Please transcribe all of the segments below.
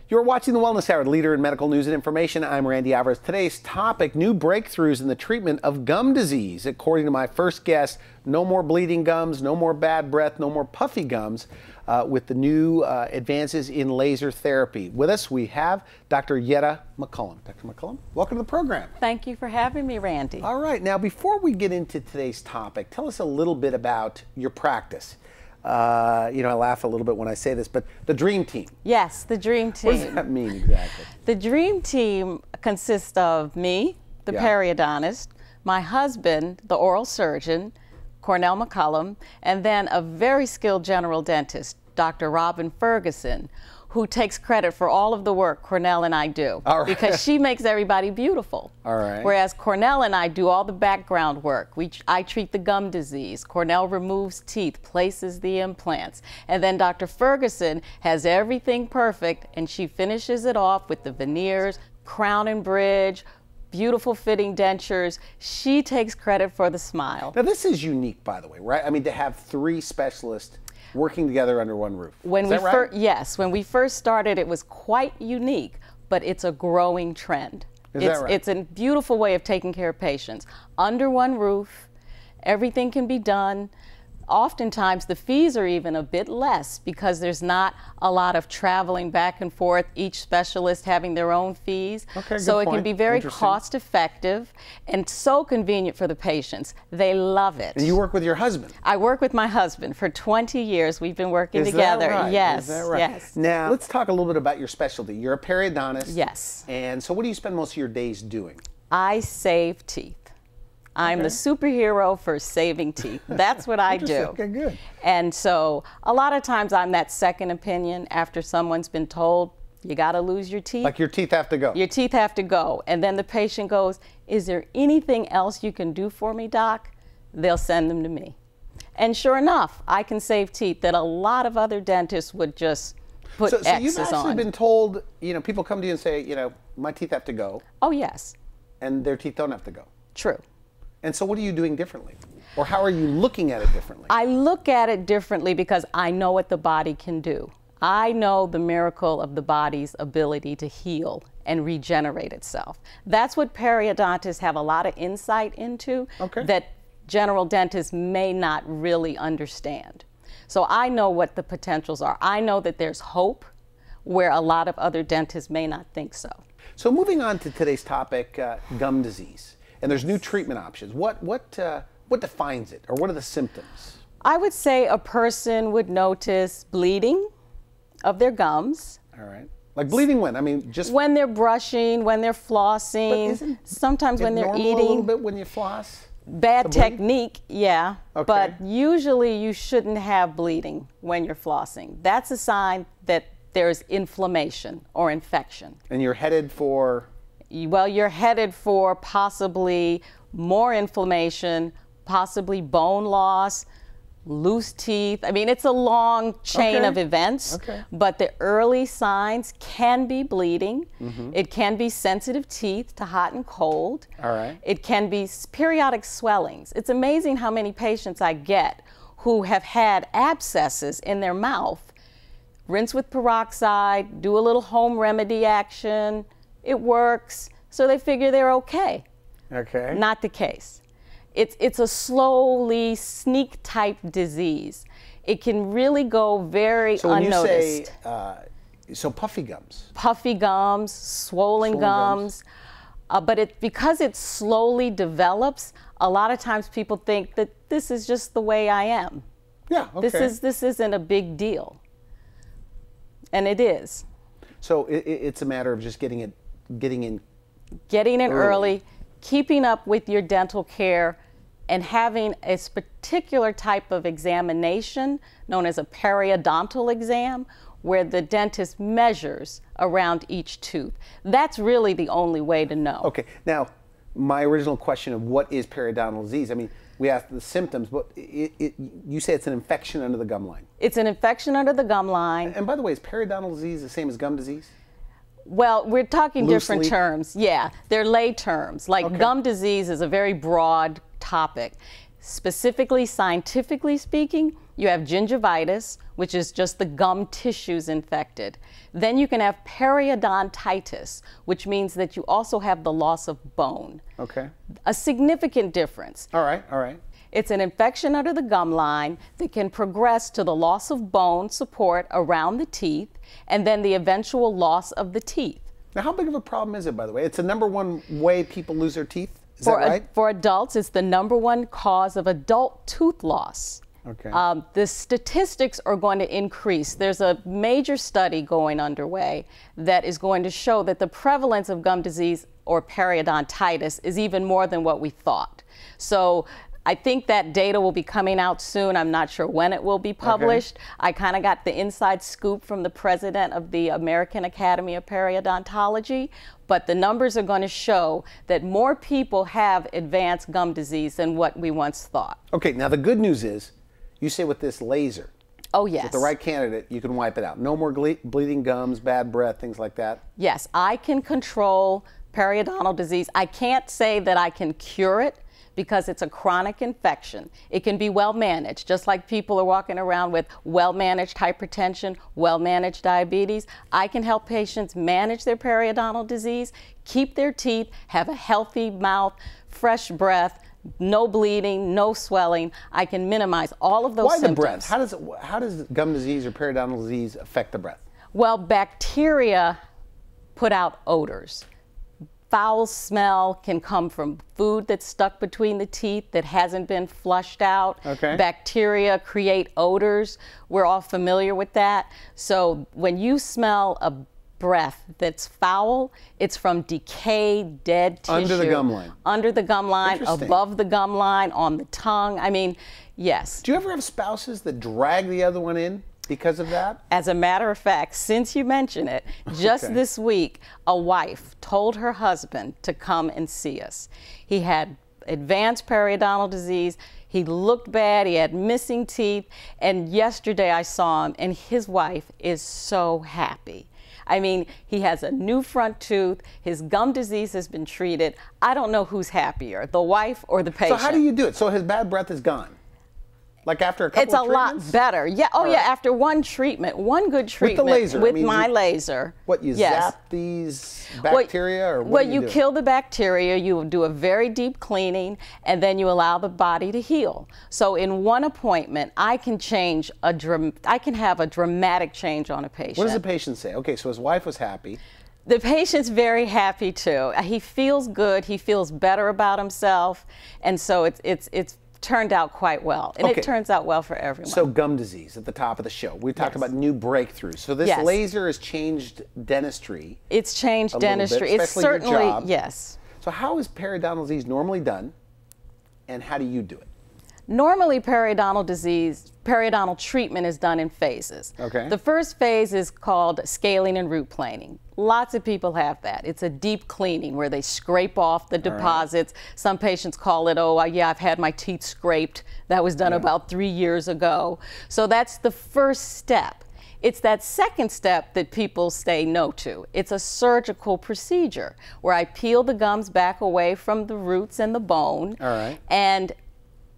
You're watching the Wellness Hour, the leader in medical news and information. I'm Randy Alvarez. Today's topic, new breakthroughs in the treatment of gum disease. According to my first guest, no more bleeding gums, no more bad breath, no more puffy gums with the new advances in laser therapy. With us, we have Dr. Yetta McCullum. Dr. McCullum, welcome to the program. Thank you for having me, Randy. All right. Now, before we get into today's topic, tell us a little bit about your practice. I laugh a little bit when I say this, but the dream team. Yes, the dream team. What does that mean exactly? The dream team consists of me, the periodontist, my husband, the oral surgeon, Cornell McCullum, and then a very skilled general dentist, Dr. Robin Ferguson, who takes credit for all of the work Cornell and I do. All right. Because she makes everybody beautiful. All right. Whereas Cornell and I do all the background work. I treat the gum disease. Cornell removes teeth, places the implants. And then Dr. Ferguson has everything perfect, and she finishes it off with the veneers, crown and bridge, beautiful fitting dentures. She takes credit for the smile. Now, this is unique, by the way, right? I mean, to have three specialists working together under one roof. When is that right? Yes, when we first started, it was quite unique, but it's a growing trend. Is that right? It's a beautiful way of taking care of patients. Under one roof, everything can be done. Oftentimes, the fees are even a bit less because there's not a lot of traveling back and forth, each specialist having their own fees. Okay, so good it point. can be very cost effective and so convenient for the patients. They love it. And you work with your husband? I work with my husband. For 20 years, we've been working together. Is that right? Yes, Is that right? yes. Now, let's talk a little bit about your specialty. You're a periodontist. Yes. And so what do you spend most of your days doing? I save teeth. I'm the superhero for saving teeth. That's what I do. Okay, good. And so a lot of times I'm that second opinion after someone's been told, you got to lose your teeth. Like your teeth have to go. Your teeth have to go. And then the patient goes, is there anything else you can do for me, doc? They'll send them to me. And sure enough, I can save teeth that a lot of other dentists would just put X's on. So you've actually been told, people come to you and say, my teeth have to go. Oh, yes. And their teeth don't have to go. True. And so what are you doing differently? Or how are you looking at it differently? I look at it differently because I know what the body can do. I know the miracle of the body's ability to heal and regenerate itself. That's what periodontists have a lot of insight into that general dentists may not really understand. So I know what the potentials are. I know that there's hope where a lot of other dentists may not think so. So moving on to today's topic, gum disease. And there's new treatment options. What defines it, or what are the symptoms? I would say a person would notice bleeding of their gums. All right. Like bleeding when? I mean, just when they're brushing, when they're flossing, sometimes when they're eating. A little bit when you floss? Bad technique, yeah. Okay. But usually you shouldn't have bleeding when you're flossing. That's a sign that there's inflammation or infection. And you're headed for? Well, you're headed for possibly more inflammation, possibly bone loss, loose teeth. I mean, it's a long chain of events, but the early signs can be bleeding. It can be sensitive teeth to hot and cold. All right. It can be periodic swellings. It's amazing how many patients I get who have had abscesses in their mouth. Rinse with peroxide, do a little home remedy action. It works, so they figure they're okay. Okay. Not the case. It's a slowly sneak type disease. It can really go very unnoticed. So when you say, so puffy gums? Puffy gums, swollen gums. But because it slowly develops, a lot of times people think that this is just the way I am. Yeah, okay. This isn't a big deal. And it is. So it's a matter of just getting in early, keeping up with your dental care, and having a particular type of examination known as a periodontal exam, where the dentist measures around each tooth. That's really the only way to know. Okay. Now, my original question of what is periodontal disease, I mean, we asked the symptoms, but you say it's an infection under the gum line. It's an infection under the gum line. And by the way, is periodontal disease the same as gum disease? Well, we're talking Loosely. different terms. Yeah, they're lay terms. Like gum disease is a very broad topic. Specifically, scientifically speaking, you have gingivitis, which is just the gum tissues infected. Then you can have periodontitis, which means that you also have the loss of bone. Okay. A significant difference. All right, all right. It's an infection under the gum line that can progress to the loss of bone support around the teeth and then the eventual loss of the teeth. Now, how big of a problem is it, by the way? It's the #1 way people lose their teeth? Is that right? For adults, it's the #1 cause of adult tooth loss. Okay. The statistics are going to increase. There's a major study going underway that is going to show that the prevalence of gum disease or periodontitis is even more than what we thought. So I think that data will be coming out soon. I'm not sure when it will be published. Okay. I kind of got the inside scoop from the president of the American Academy of Periodontology, but the numbers are going to show that more people have advanced gum disease than what we once thought. Okay, now the good news is, you say with this laser, oh yes, with the right candidate, you can wipe it out. No more bleeding gums, bad breath, things like that? Yes, I can control periodontal disease. I can't say that I can cure it, because it's a chronic infection. It can be well managed, just like people are walking around with well-managed hypertension, well-managed diabetes. I can help patients manage their periodontal disease, keep their teeth, have a healthy mouth, fresh breath, no bleeding, no swelling. I can minimize all of those symptoms. Why the breath? How does gum disease or periodontal disease affect the breath? Well, bacteria put out odors. Foul smell can come from food that's stuck between the teeth that hasn't been flushed out. Okay. Bacteria create odors. We're all familiar with that. So when you smell a breath that's foul, it's from decayed, dead tissue. Under the gum line. Under the gum line, above the gum line, on the tongue. I mean, yes. Do you ever have spouses that drag the other one in because of that? As a matter of fact, since you mention it, just this week, a wife told her husband to come and see us. He had advanced periodontal disease. He looked bad. He had missing teeth. And yesterday I saw him, and his wife is so happy. I mean, he has a new front tooth. His gum disease has been treated. I don't know who's happier, the wife or the patient. So how do you do it? So his bad breath is gone? Like after a couple of treatments? It's a lot better. Yeah. Oh, yeah. After one treatment, one good treatment. With the laser? With my laser. What, you zap these bacteria? Or what do you do? Kill the bacteria, you do a very deep cleaning, and then you allow the body to heal. So in one appointment, I can have a dramatic change on a patient. What does the patient say? Okay, so his wife was happy. The patient's very happy too. He feels good. He feels better about himself, and so it's turned out quite well, and it turns out well for everyone. So gum disease at the top of the show. We talked about new breakthroughs. So this laser has changed dentistry. It's changed dentistry. Bit, it's certainly your job. Yes. So how is periodontal disease normally done, and how do you do it? Normally, periodontal treatment is done in phases. Okay. The first phase is called scaling and root planing. Lots of people have that. It's a deep cleaning where they scrape off the deposits. Right. Some patients call it, oh, yeah, I've had my teeth scraped. That was done about 3 years ago. So that's the first step. It's that second step that people say no to. It's a surgical procedure where I peel the gums back away from the roots and the bone. All right. And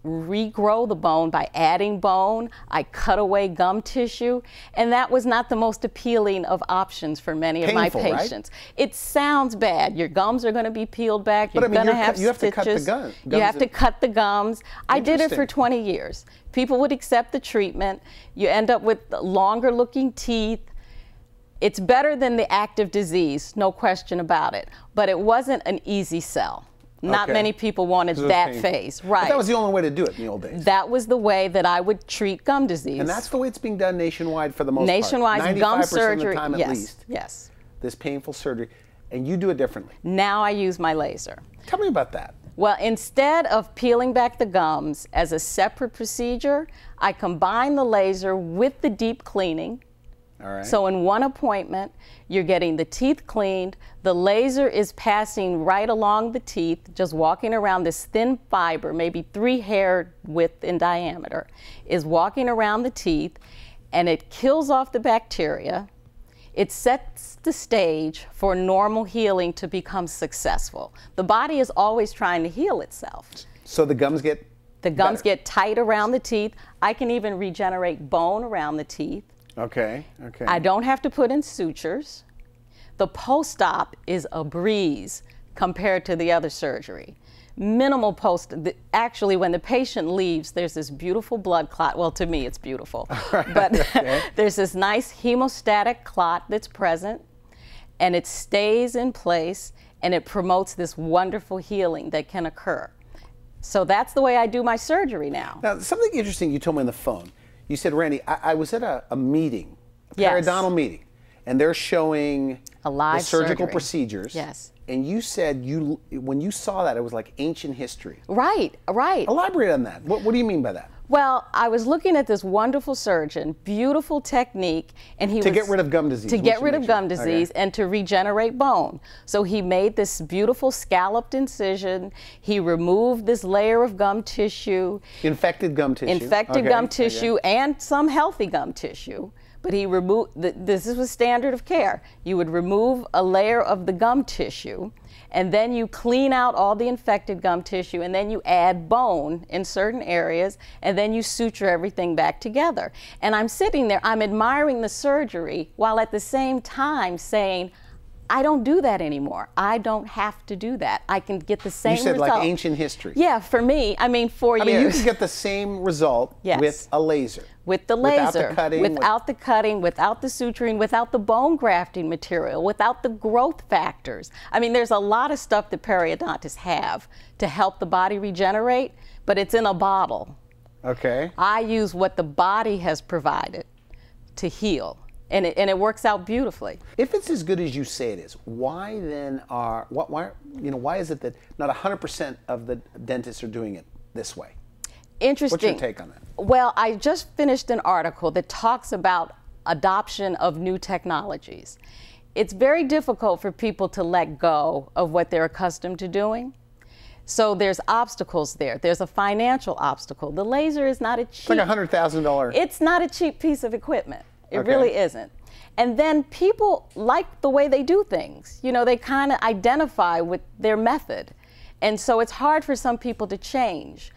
regrow the bone by adding bone. I cut away gum tissue, and that was not the most appealing of options for many of my patients. Right? It sounds bad. Your gums are going to be peeled back. You're going to have stitches. You have to cut the gums. You have to cut the gums. I did it for 20 years. People would accept the treatment. You end up with longer looking teeth. It's better than the active disease, no question about it, but it wasn't an easy sell. Not many people wanted that phase. Right. But that was the only way to do it in the old days. That was the way that I would treat gum disease. And that's the way it's being done nationwide for the most part. Nationwide, gum surgery, of the time at least. Yes. This painful surgery. And you do it differently. Now I use my laser. Tell me about that. Well, instead of peeling back the gums as a separate procedure, I combine the laser with the deep cleaning. All right. So in one appointment, you're getting the teeth cleaned. The laser is passing right along the teeth, just walking around this thin fiber, maybe 3 hair width in diameter, is walking around the teeth, and it kills off the bacteria. It sets the stage for normal healing to become successful. The body is always trying to heal itself. So the gums get The gums get tight around the teeth. I can even regenerate bone around the teeth. Okay, okay. I don't have to put in sutures. The post-op is a breeze compared to the other surgery. Minimal actually, when the patient leaves, there's this beautiful blood clot. Well, to me, it's beautiful. But there's this nice hemostatic clot that's present, and it stays in place, and it promotes this wonderful healing that can occur. So that's the way I do my surgery now. Now, something interesting you told me on the phone. You said, Randy, I was at a meeting, a Yes. periodontal meeting, and they're showing A live the surgical surgery. procedures. Yes. And you said when you saw that, it was like ancient history. Right, right. Elaborate on that. What do you mean by that? Well, I was looking at this wonderful surgeon, beautiful technique, and he To get rid of gum disease. To we get should rid of mention. gum disease Okay. and to regenerate bone. So he made this beautiful scalloped incision. He removed this layer of gum tissue. Infected gum tissue. Infected Okay, gum okay. tissue and some healthy gum tissue. But he removed, this was standard of care. You would remove a layer of the gum tissue, and then you clean out all the infected gum tissue, and then you add bone in certain areas, and then you suture everything back together. And I'm sitting there, I'm admiring the surgery, while at the same time saying, I don't do that anymore. I don't have to do that. I can get the same result. You said like ancient history. Yeah, for me, I mean 4 years. I mean, you can get the same result Yes. with a laser. With the laser, Without the cutting. without the cutting, without the suturing, without the bone grafting material, without the growth factors. I mean, there's a lot of stuff that periodontists have to help the body regenerate, but it's in a bottle. Okay. I use what the body has provided to heal, and it works out beautifully. If it's as good as you say it is, why then why is it that not 100% of the dentists are doing it this way? Interesting. What's your take on that? Well, I just finished an article that talks about adoption of new technologies. It's very difficult for people to let go of what they're accustomed to doing. So there's obstacles there. There's a financial obstacle. The laser is not a cheap. It's like $100,000. It's not a cheap piece of equipment. It Okay. really isn't. And then people like the way they do things. You know, they kind of identify with their method. And so it's hard for some people to change.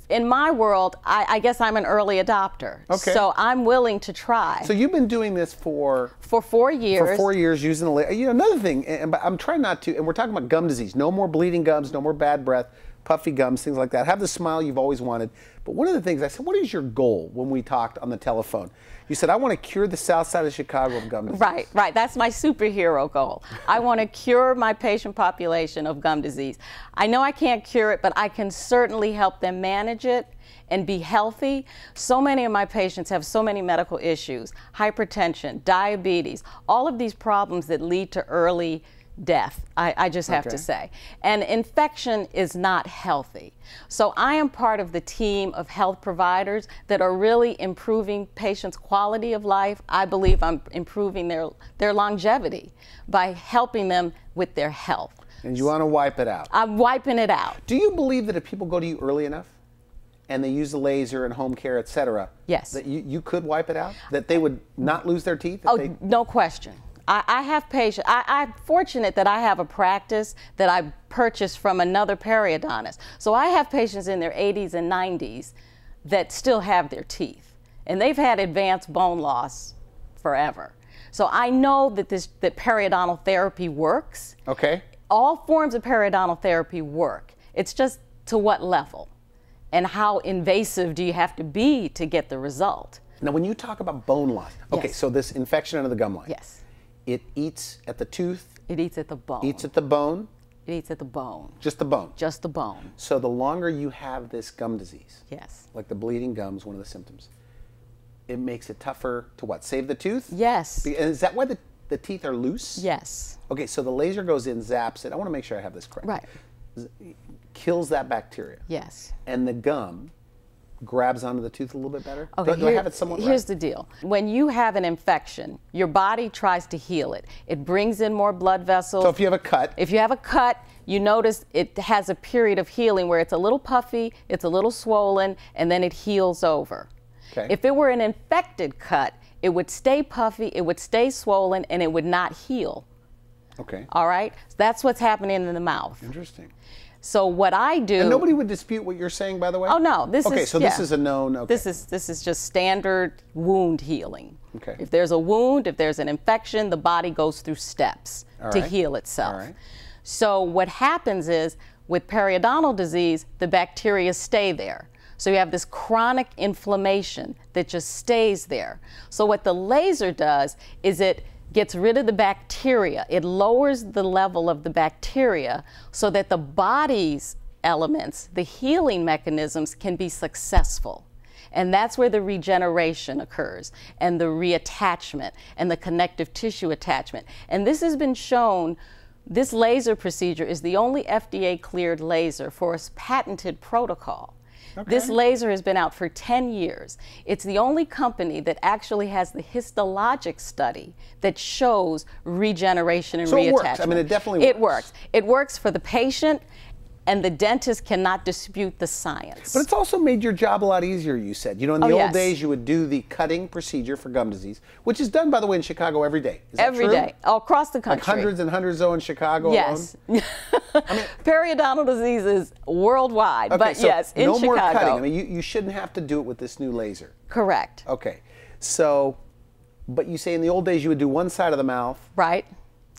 In my world, I guess I'm an early adopter. Okay. So I'm willing to try. So you've been doing this for 4 years. For 4 years using the laser. You know, another thing, but I'm trying not to, and we're talking about gum disease. No more bleeding gums, no more bad breath, puffy gums, things like that. Have the smile you've always wanted. But one of the things I said, what is your goal when we talked on the telephone? You said, I want to cure the south side of Chicago of gum disease. Right, right. That's my superhero goal. I want to cure my patient population of gum disease. I know I can't cure it, but I can certainly help them manage it and be healthy. So many of my patients have so many medical issues, hypertension, diabetes, all of these problems that lead to early death, I just have to say. And infection is not healthy. So I am part of the team of health providers that are really improving patients' quality of life. I believe I'm improving their longevity by helping them with their health. And you want to wipe it out. I'm wiping it out. Do you believe that if people go to you early enough and they use the laser and home care, et cetera, Yes. that you could wipe it out? That they would not lose their teeth? Oh, no question. I have patients. I'm fortunate that I have a practice that I purchased from another periodontist. So I have patients in their 80s and 90s that still have their teeth. And they've had advanced bone loss forever. So I know that that periodontal therapy works. Okay. All forms of periodontal therapy work. It's just to what level and how invasive do you have to be to get the result. Now, when you talk about bone loss, okay, Yes. so this infection under the gum line. Yes. It eats at the tooth, It eats at the bone. eats at the bone, It eats at the bone. just the bone. Just the bone. So the longer you have this gum disease, Yes. like the bleeding gums, one of the symptoms, it makes it tougher to what? Save the tooth? Yes. And is that why the teeth are loose? Yes. Okay, so the laser goes in, zaps it. I want to make sure I have this correct. Right. Kills that bacteria. Yes. And the gum grabs onto the tooth a little bit better? Okay, Do I have it somewhat right? Here's the deal. When you have an infection, your body tries to heal it. It brings in more blood vessels. So if you have a cut, If you have a cut, you notice it has a period of healing where it's a little puffy, it's a little swollen, and then it heals over. Okay. If it were an infected cut, it would stay puffy, it would stay swollen, and it would not heal. okay, All right? That's what's happening in the mouth. interesting. So what I do. And nobody would dispute what you're saying, by the way? Oh, no. Okay, so this is a known. Okay. This is just standard wound healing. Okay. If there's a wound, if there's an infection, the body goes through steps to heal itself. All right. So what happens is with periodontal disease, the bacteria stay there. So you have this chronic inflammation that just stays there. So what the laser does is it gets rid of the bacteria. It lowers the level of the bacteria so that the body's elements, the healing mechanisms, can be successful. And that's where the regeneration occurs, and the reattachment, and the connective tissue attachment. And this has been shown. This laser procedure is the only FDA-cleared laser for a patented protocol. Okay. This laser has been out for 10 years. It's the only company that actually has the histologic study that shows regeneration and reattachment. So it works. I mean, it definitely works. It works. It works for the patient, and the dentist cannot dispute the science. But it's also made your job a lot easier, you said. You know, in the old days, you would do the cutting procedure for gum disease, which is done, by the way, in Chicago every day. Is that every true? day, all across the country. Like hundreds and hundreds, though, in Chicago yes. alone? I mean, periodontal disease is worldwide, okay, but so yes, in no Chicago. more cutting. I mean, you shouldn't have to do it with this new laser. Correct. Okay. So, but you say in the old days you would do one side of the mouth. Right.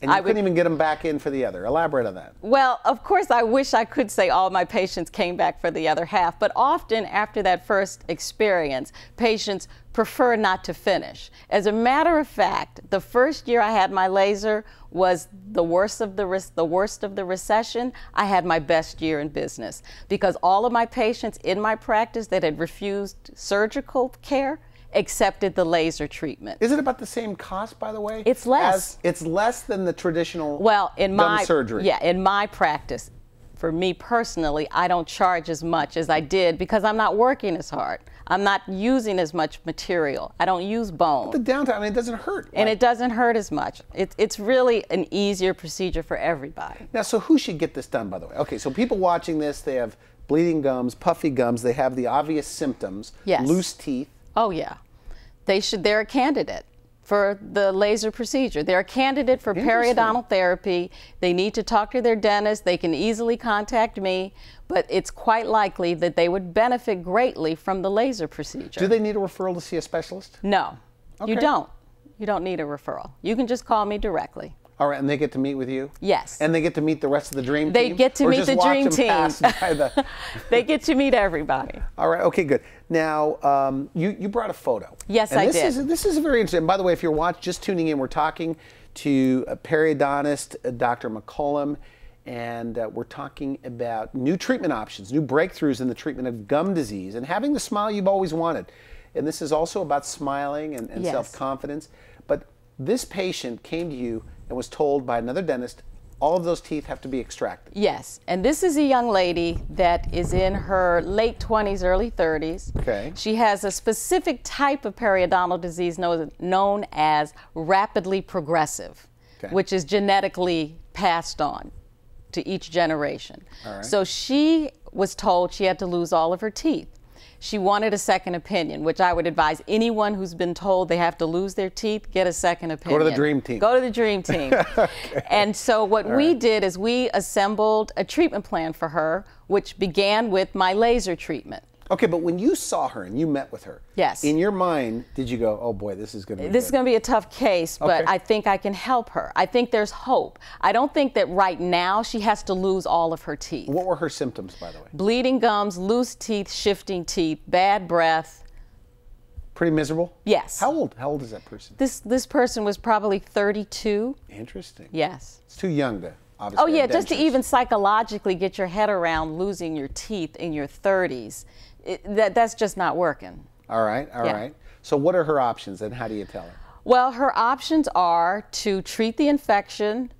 And you couldn't even get them back in for the other. Elaborate on that. Well, of course, I wish I could say all my patients came back for the other half, but often after that first experience, patients prefer not to finish. As a matter of fact, the first year I had my laser was the worst of the recession. I had my best year in business because all of my patients in my practice that had refused surgical care accepted the laser treatment. Is it about the same cost, by the way? It's less. It's less than the traditional gum surgery. Yeah, in my practice, for me personally, I don't charge as much as I did because I'm not working as hard. I'm not using as much material. I don't use bone. But the downtime, I mean, it doesn't hurt. And it doesn't hurt as much. It's really an easier procedure for everybody. Now, so who should get this done, by the way? Okay, so people watching this, they have bleeding gums, puffy gums, they have the obvious symptoms, loose teeth. Oh, yeah. They're a candidate for the laser procedure. They're a candidate for periodontal therapy. They need to talk to their dentist. They can easily contact me, but it's quite likely that they would benefit greatly from the laser procedure. Do they need a referral to see a specialist? No, okay. You don't. You don't need a referral. You can just call me directly. All right, and they get to meet with you? Yes. And they get to meet the rest of the dream team? They get to meet the dream team. They get to meet everybody. All right, okay, good. Now, you brought a photo. Yes, I did. This is very interesting. By the way, if you're just tuning in, we're talking to a periodontist, Dr. McCollum, and we're talking about new treatment options, new breakthroughs in the treatment of gum disease, and having the smile you've always wanted. And this is also about smiling and self-confidence. But this patient came to you and was told by another dentist, all of those teeth have to be extracted. Yes, and this is a young lady that is in her late 20s, early 30s. Okay. She has a specific type of periodontal disease known as rapidly progressive, which is genetically passed on to each generation. All right. So she was told she had to lose all of her teeth. She wanted a second opinion, which I would advise anyone who's been told they have to lose their teeth, get a second opinion. Go to the dream team. Go to the dream team. Okay. And so what we did is we assembled a treatment plan for her, which began with my laser treatment. Okay, but when you saw her and you met with her, in your mind, did you go, oh boy, this is going to be This is going to be a tough case, but I think I can help her. I think there's hope. I don't think that right now she has to lose all of her teeth. What were her symptoms, by the way? Bleeding gums, loose teeth, shifting teeth, bad breath. Pretty miserable? Yes. How old is that person? This person was probably 32. Interesting. Yes. It's too young to obviously. Oh yeah, just to even psychologically get your head around losing your teeth in your 30s. That's just not working. All right, all right. So what are her options and how do you tell her? Well, her options are to treat the infection,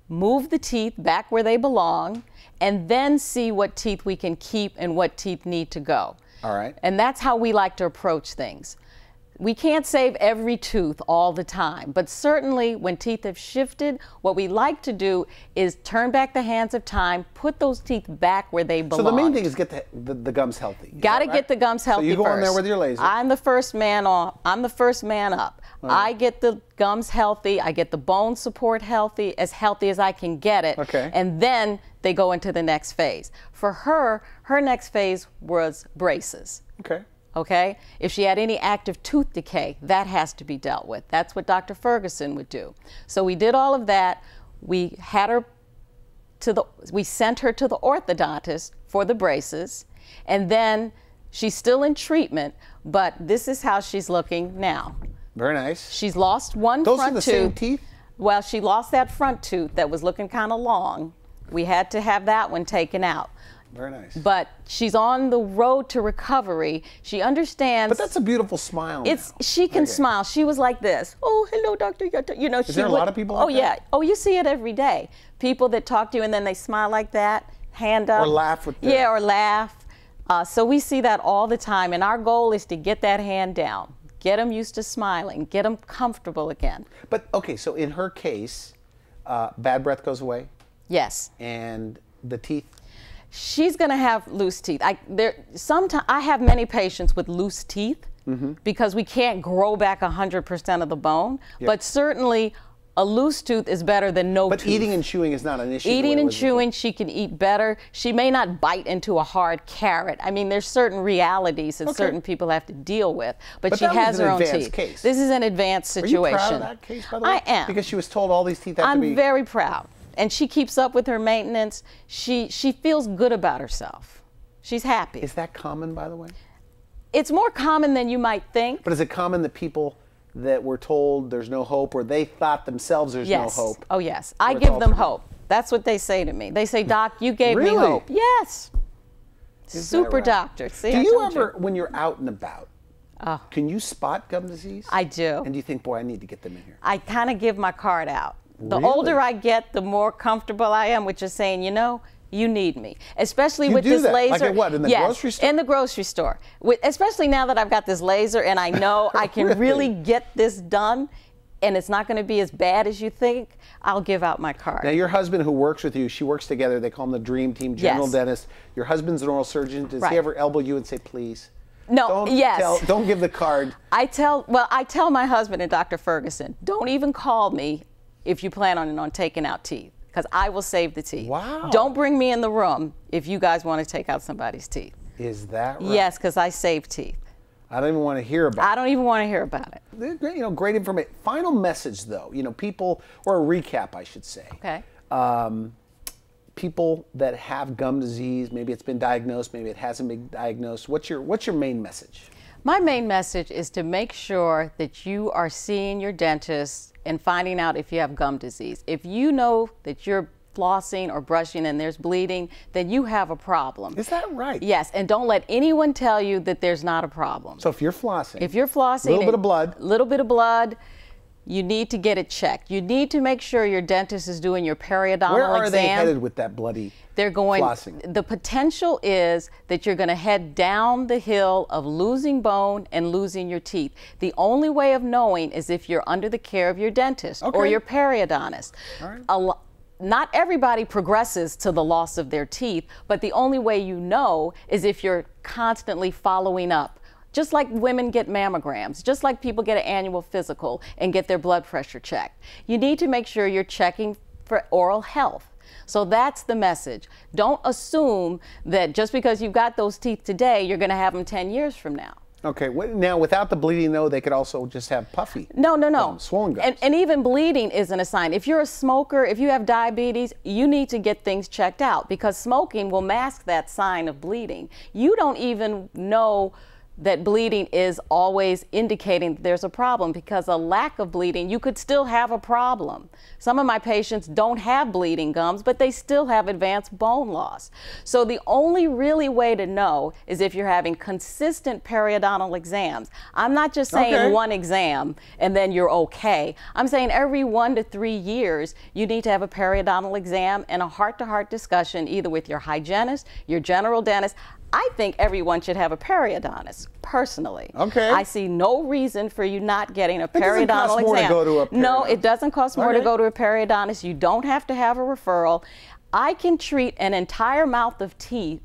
move the teeth back where they belong, and then see what teeth we can keep and what teeth need to go. All right. And that's how we like to approach things. We can't save every tooth all the time, but certainly when teeth have shifted, what we like to do is turn back the hands of time, put those teeth back where they belong. So the main thing is get the gums healthy. Got to get the gums healthy first. So you go first. in there with your laser. I'm the first man I'm the first man up. Right. I get the gums healthy. I get the bone support healthy as I can get it. Okay. And then they go into the next phase. For her next phase was braces. Okay. Okay? If she had any active tooth decay, that has to be dealt with. That's what Dr. Ferguson would do. So we did all of that. We had her we sent her to the orthodontist for the braces, and then she's still in treatment, but this is how she's looking now. Very nice. She's lost one Those front are the tooth. same teeth? Well, she lost that front tooth that was looking kind of long. We had to have that one taken out. Very nice. But she's on the road to recovery. She understands. But that's a beautiful smile. She can smile. She was like this. Oh, hello, Dr. Yetta. You know, Is there a lot of people like that? Yeah. Oh, you see it every day. People that talk to you and then they smile like that, hand up. Or laugh with their... Yeah, or laugh. So we see that all the time, and our goal is to get that hand down, get them used to smiling, get them comfortable again. But okay, so in her case, bad breath goes away. Yes. And the teeth. She's going to have loose teeth. Sometimes I have many patients with loose teeth because we can't grow back 100% of the bone. Yep. But certainly a loose tooth is better than no tooth. But eating and chewing is not an issue. Eating and chewing, she can eat better. She may not bite into a hard carrot. I mean, there's certain realities that certain people have to deal with. But she has her own teeth. Case. This is an advanced situation. Are you proud of that case, by the way? I am. Because she was told all these teeth have to be... I'm very proud. And she keeps up with her maintenance. She feels good about herself. She's happy. Is that common, by the way? It's more common than you might think. But is it common that people that were told there's no hope, or they thought themselves there's no hope? Oh, yes. I give them hope. That's what they say to me. They say, Doc, you gave me hope. Yes. Super doctor. See, do you ever, when you're out and about, can you spot gum disease? I do. And do you think, boy, I need to get them in here? I kind of give my card out. The Really? older I get, the more comfortable I am with just saying, you know, you need me. Especially with this laser. Like at what, in the grocery store? In the grocery store. Especially now that I've got this laser and I know I can really get this done and it's not going to be as bad as you think, I'll give out my card. Now, your husband who works with you, she works together, they call him the Dream Team, general dentist. Your husband's an oral surgeon. Does he ever elbow you and say, please? No, Don't give the card. I tell my husband and Dr. Ferguson, don't even call me if you plan on taking out teeth, because I will save the teeth. Wow. Don't bring me in the room if you guys want to take out somebody's teeth. Is that right? Yes, because I save teeth. I don't even want to hear about it. I don't even want to hear about it. Great, great information. Final message, though, people, or a recap, I should say. Okay. People that have gum disease, maybe it's been diagnosed, maybe it hasn't been diagnosed. What's your main message? My main message is to make sure that you are seeing your dentist and finding out if you have gum disease. If you know that you're flossing or brushing and there's bleeding, then you have a problem. Is that right? Yes, and don't let anyone tell you that there's not a problem. So if you're flossing, a little bit of blood, you need to get it checked. You need to make sure your dentist is doing your periodontal exam. Where are they headed with that bloody flossing? The potential is that you're going to head down the hill of losing bone and losing your teeth. The only way of knowing is if you're under the care of your dentist or your periodontist. All right. Not everybody progresses to the loss of their teeth, but the only way you know is if you're constantly following up. Just like women get mammograms, just like people get an annual physical and get their blood pressure checked. You need to make sure you're checking for oral health. So that's the message. Don't assume that just because you've got those teeth today, you're going to have them 10 years from now. Okay, now without the bleeding, though, they could also just have puffy. No. Swollen gums. And even bleeding isn't a sign. If you're a smoker, if you have diabetes, you need to get things checked out because smoking will mask that sign of bleeding. You don't even know that bleeding is always indicating that there's a problem because a lack of bleeding, you could still have a problem. Some of my patients don't have bleeding gums, but they still have advanced bone loss. So the only really way to know is if you're having consistent periodontal exams. I'm not just saying one exam and then you're okay. I'm saying every 1 to 3 years, you need to have a periodontal exam and a heart-to-heart discussion either with your hygienist, your general dentist. I think everyone should have a periodontist, personally. Okay. I see no reason for you not getting a It doesn't cost periodontal more to exam. go to a No, periodontist. it doesn't cost more to Okay. go to a periodontist. You don't have to have a referral. I can treat an entire mouth of teeth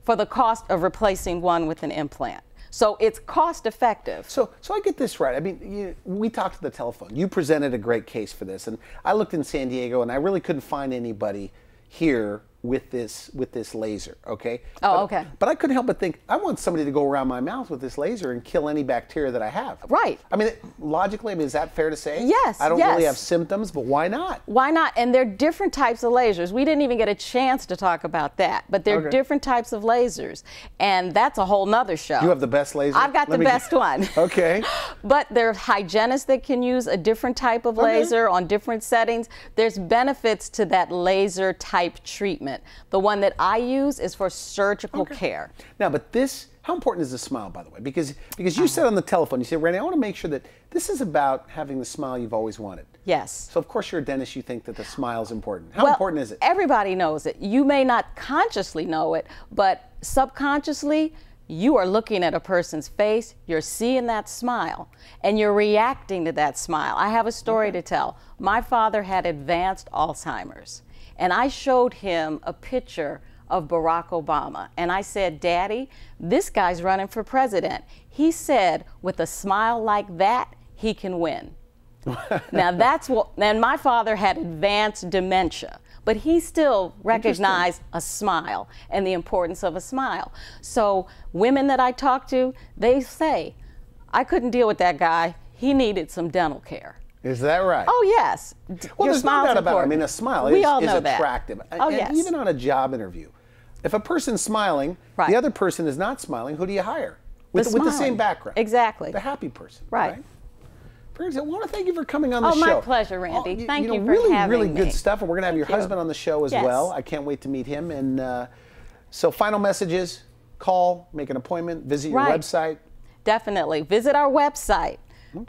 for the cost of replacing one with an implant. So it's cost effective. So I get this right. I mean, we talked to the telephone. You presented a great case for this, and I looked in San Diego, and I really couldn't find anybody here with this laser. Okay. Oh, okay. But I couldn't help but think, I want somebody to go around my mouth with this laser and kill any bacteria that I have. Right. I mean, logically, I mean, is that fair to say? Yes, I don't really yes. have symptoms, but why not? Why not? And there are different types of lasers. We didn't even get a chance to talk about that, but there are Okay. different types of lasers, and that's a whole nother show. You have the best laser? I've got the best one. Okay. But there are hygienists that can use a different type of laser on different settings. There's benefits to that laser type treatment. The one that I use is for surgical care. Now, but this, how important is the smile, by the way? Because you said on the telephone, you said, Randy, I want to make sure that this is about having the smile you've always wanted. Yes. So, of course, you're a dentist, you think that the smile is important. How Well, important is it? Everybody knows it. You may not consciously know it, but subconsciously, you are looking at a person's face, you're seeing that smile, and you're reacting to that smile. I have a story to tell. My father had advanced Alzheimer's, and I showed him a picture of Barack Obama, and I said, Daddy, this guy's running for president. He said, with a smile like that, he can win. Now that's what, and my father had advanced dementia, but he still recognized a smile and the importance of a smile. So women that I talk to, they say, I couldn't deal with that guy. He needed some dental care. Is that right? Oh, yes. Well, Your there's no smile's doubt about it. I important. mean, a smile We is, all is know that. attractive. Oh, And yes. even on a job interview, if a person's smiling, Right. the other person is not smiling, who do you hire? With the smiling. same background. Exactly. The happy person. Right. Very good. I want to thank you for coming on the Oh, show. my pleasure, Randy. Thank you for really, having really me. good stuff. And we're going to have your Thank you. husband on the show as Yes. well. I can't wait to meet him. And so final messages, call, make an appointment, visit your Right. website. Definitely. Visit our website.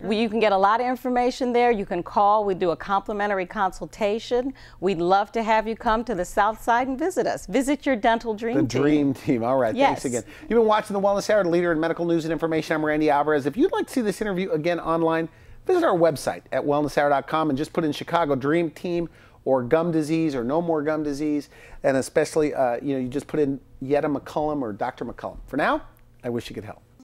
You can get a lot of information there. You can call. We do a complimentary consultation. We'd love to have you come to the South Side and visit us. Visit your dental dream The team. Dream Team. All right. Yes. Thanks again. You've been watching The Wellness Hour, the leader in medical news and information. I'm Randy Alvarez. If you'd like to see this interview again online, visit our website at wellnesshour.com and just put in Chicago Dream Team or gum disease or no more gum disease. And especially, you just put in Yetta McCullum or Dr. McCullum. For now, I wish you could help.